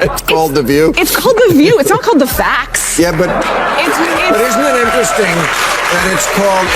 It's called The View? It's called The View. It's not called The Facts. Yeah, but isn't it interesting that it's called,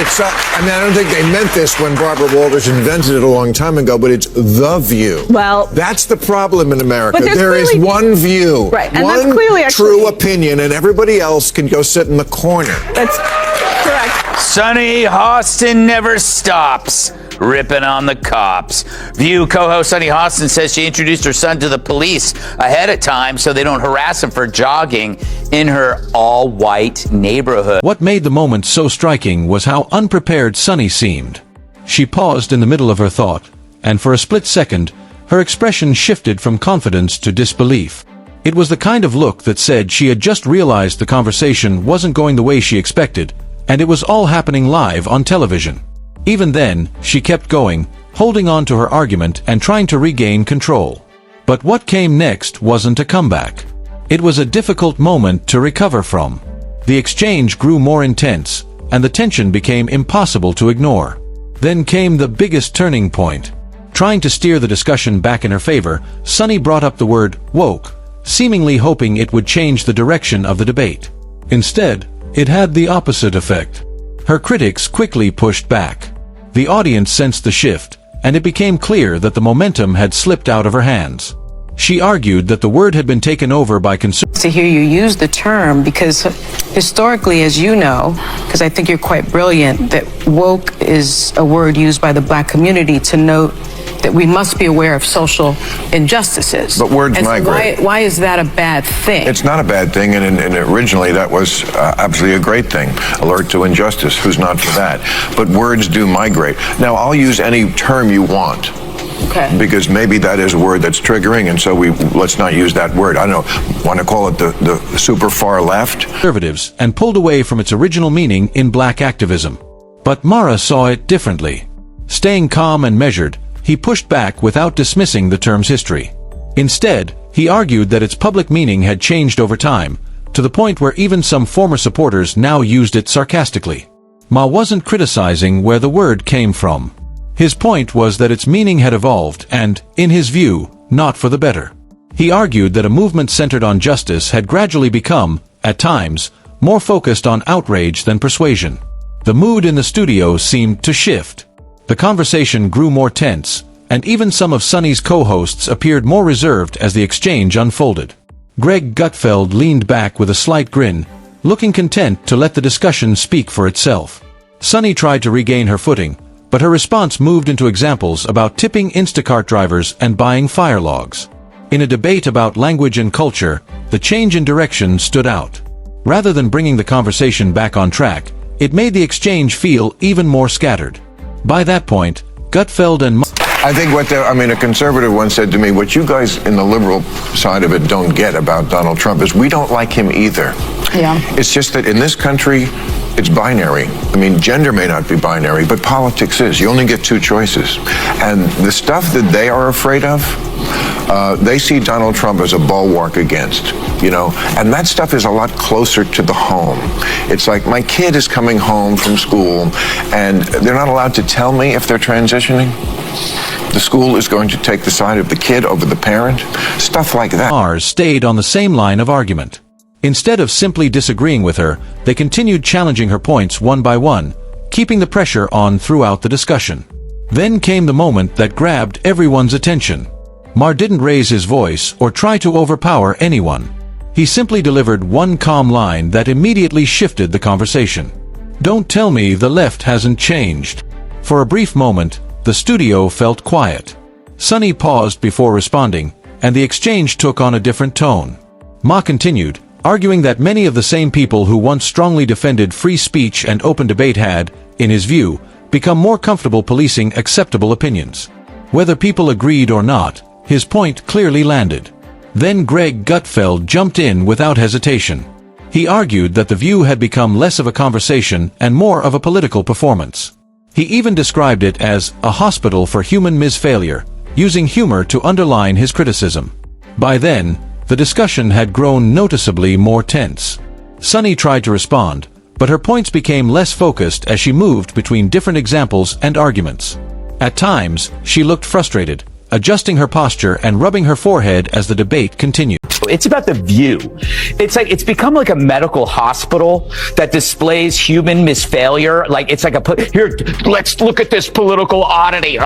I mean, I don't think they meant this when Barbara Walters invented it a long time ago, but it's The View. Well, that's the problem in America. But there is one view. Right, and one that's clearly true opinion, and everybody else can go sit in the corner. That's correct. Sunny Hostin never stops ripping on the cops. View co-host Sunny Hostin says she introduced her son to the police ahead of time so they don't harass him for jogging in her all-white neighborhood. What made the moment so striking was how unprepared Sunny seemed. She paused in the middle of her thought, and for a split second, her expression shifted from confidence to disbelief. It was the kind of look that said she had just realized the conversation wasn't going the way she expected, and it was all happening live on television. Even then, she kept going, holding on to her argument and trying to regain control. But what came next wasn't a comeback. It was a difficult moment to recover from. The exchange grew more intense, and the tension became impossible to ignore. Then came the biggest turning point. Trying to steer the discussion back in her favor, Sunny brought up the word woke, seemingly hoping it would change the direction of the debate. Instead, it had the opposite effect. Her critics quickly pushed back. The audience sensed the shift, and it became clear that the momentum had slipped out of her hands. She argued that the word had been taken over by conservatives. To hear you use the term, because historically, as you know, because I think you're quite brilliant, that woke is a word used by the Black community to note that we must be aware of social injustices. But words migrate. Why is that a bad thing? It's not a bad thing, and originally that was absolutely a great thing. Alert to injustice, who's not for that? But words do migrate. Now, I'll use any term you want. Okay. Because maybe that is a word that's triggering, and so let's not use that word. I don't know, want to call it the super far left? Conservatives, and pulled away from its original meaning in Black activism. But Maher saw it differently. Staying calm and measured, he pushed back without dismissing the term's history. Instead, he argued that its public meaning had changed over time, to the point where even some former supporters now used it sarcastically. Maher wasn't criticizing where the word came from. His point was that its meaning had evolved and, in his view, not for the better. He argued that a movement centered on justice had gradually become, at times, more focused on outrage than persuasion. The mood in the studio seemed to shift. The conversation grew more tense, and even some of Sunny's co-hosts appeared more reserved as the exchange unfolded. Greg Gutfeld leaned back with a slight grin, looking content to let the discussion speak for itself. Sunny tried to regain her footing, but her response moved into examples about tipping Instacart drivers and buying fire logs. In a debate about language and culture, the change in direction stood out. Rather than bringing the conversation back on track, it made the exchange feel even more scattered. By that point, Gutfeld and I think a conservative once said to me, what you guys in the liberal side of it don't get about Donald Trump is we don't like him either. Yeah. It's just that in this country, it's binary. I mean, gender may not be binary, but politics is. You only get two choices. And the stuff that they are afraid of, they see Donald Trump as a bulwark against, and that stuff is a lot closer to the home. It's like my kid is coming home from school and they're not allowed to tell me if they're transitioning. The school is going to take the side of the kid over the parent, stuff like that. Maher stayed on the same line of argument. Instead of simply disagreeing with her, they continued challenging her points one by one, keeping the pressure on throughout the discussion. Then came the moment that grabbed everyone's attention. Maher didn't raise his voice or try to overpower anyone. He simply delivered one calm line that immediately shifted the conversation. "Don't tell me the left hasn't changed." For a brief moment, the studio felt quiet. Sunny paused before responding, and the exchange took on a different tone. Maher continued, arguing that many of the same people who once strongly defended free speech and open debate had, in his view, become more comfortable policing acceptable opinions. Whether people agreed or not, his point clearly landed. Then Greg Gutfeld jumped in without hesitation. He argued that the View had become less of a conversation and more of a political performance. He even described it as a hospital for human misfailure, using humor to underline his criticism. By then, the discussion had grown noticeably more tense. Sunny tried to respond, but her points became less focused as she moved between different examples and arguments. At times, she looked frustrated, adjusting her posture and rubbing her forehead as the debate continued. It's about the view. It's become like a medical hospital that displays human misfailure. Like it's like here, let's look at this political oddity.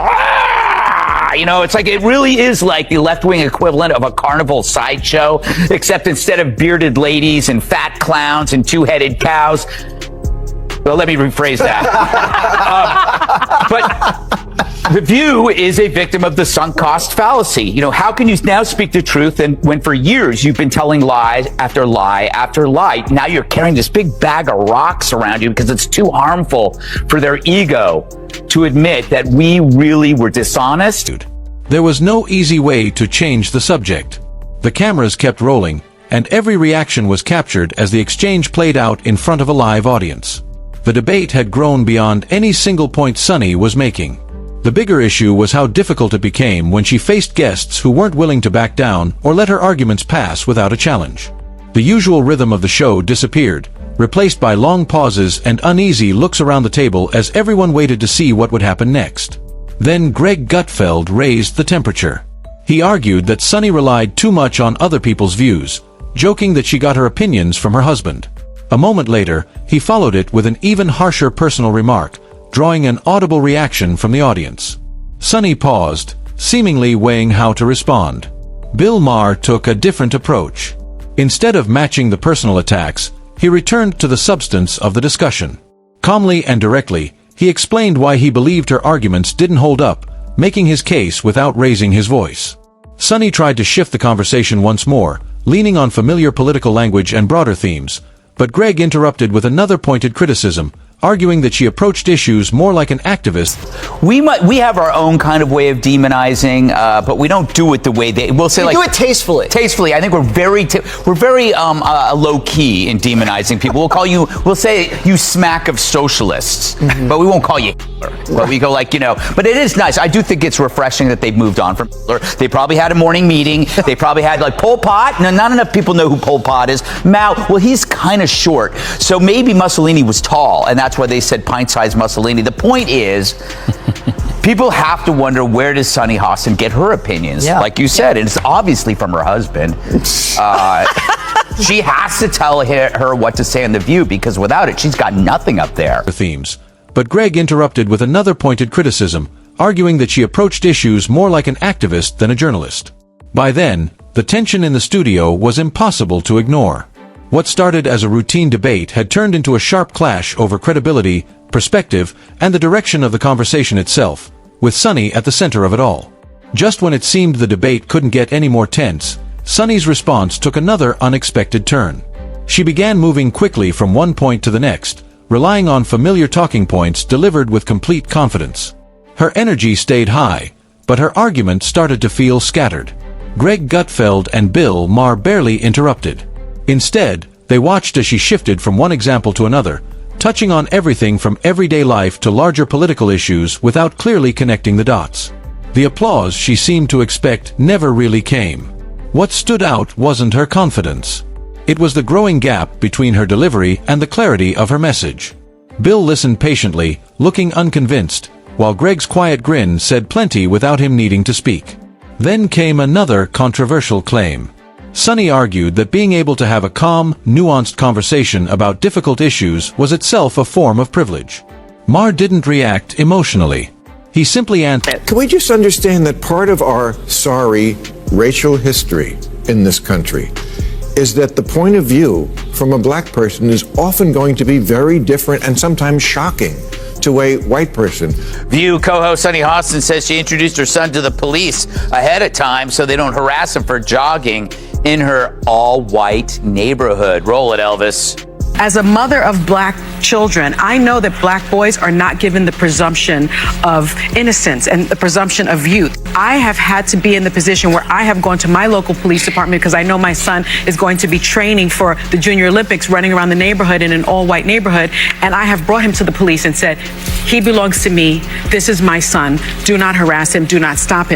You know, it's like it really is like the left-wing equivalent of a carnival sideshow, except instead of bearded ladies and fat clowns and two-headed cows. Well, let me rephrase that. But The View is a victim of the sunk cost fallacy. You know, how can you now speak the truth when for years you've been telling lie after lie after lie? Now you're carrying this big bag of rocks around you because it's too harmful for their ego to admit that we really were dishonest. There was no easy way to change the subject. The cameras kept rolling, and every reaction was captured as the exchange played out in front of a live audience. The debate had grown beyond any single point Sunny was making. The bigger issue was how difficult it became when she faced guests who weren't willing to back down or let her arguments pass without a challenge. The usual rhythm of the show disappeared, replaced by long pauses and uneasy looks around the table as everyone waited to see what would happen next. Then Greg Gutfeld raised the temperature. He argued that Sunny relied too much on other people's views, joking that she got her opinions from her husband. A moment later, he followed it with an even harsher personal remark, drawing an audible reaction from the audience. Sunny paused, seemingly weighing how to respond. BillMaher took a different approach. Instead of matching the personal attacks, he returned to the substance of the discussion. Calmly and directly, he explained why he believed her arguments didn't hold up, making his case without raising his voice. Sunny tried to shift the conversation once more, leaning on familiar political language and broader themes, but Greg interrupted with another pointed criticism, arguing that she approached issues more like an activist. We have our own kind of way of demonizing, but we don't do it the way we'll say. We do it tastefully. Tastefully, I think we're very low key in demonizing people. We'll say you smack of socialists, but we won't call you Hitler. But we go like, you know. But it is nice. I do think it's refreshing that they've moved on from Hitler. They probably had a morning meeting. They probably had like Pol Pot. No, not enough people know who Pol Pot is. Mao. Well, he's kind of short, so maybe Mussolini was tall, and that's why they said pint-sized Mussolini. The point is, people have to wonder, where does Sunny Hostin get her opinions? Yeah. Like you said, and it's obviously from her husband. She has to tell her what to say on The View, because without it, she's got nothing up there. Themes. But Greg interrupted with another pointed criticism, arguing that she approached issues more like an activist than a journalist. By then, the tension in the studio was impossible to ignore. What started as a routine debate had turned into a sharp clash over credibility, perspective, and the direction of the conversation itself, with Sunny at the center of it all. Just when it seemed the debate couldn't get any more tense, Sunny's response took another unexpected turn. She began moving quickly from one point to the next, relying on familiar talking points delivered with complete confidence. Her energy stayed high, but her argument started to feel scattered. Greg Gutfeld and BillMaher barely interrupted. Instead, they watched as she shifted from one example to another, touching on everything from everyday life to larger political issues without clearly connecting the dots. The applause she seemed to expect never really came. What stood out wasn't her confidence. It was the growing gap between her delivery and the clarity of her message. Bill listened patiently, looking unconvinced, while Greg's quiet grin said plenty without him needing to speak. Then came another controversial claim. Sunny argued that being able to have a calm, nuanced conversation about difficult issues was itself a form of privilege. Maher didn't react emotionally. He simply answered, Can we just understand that part of our sorry racial history in this country is that the point of view from a black person is often going to be very different and sometimes shocking to a white person. View co-host Sunny Hostin says she introduced her son to the police ahead of time so they don't harass him for jogging in her all-white neighborhood. Roll it, Elvis. As a mother of black children, I know that black boys are not given the presumption of innocence and the presumption of youth. I have had to be in the position where I have gone to my local police department because I know my son is going to be training for the Junior Olympics, running around the neighborhood in an all-white neighborhood, and I have brought him to the police and said, he belongs to me, this is my son, do not harass him, do not stop him.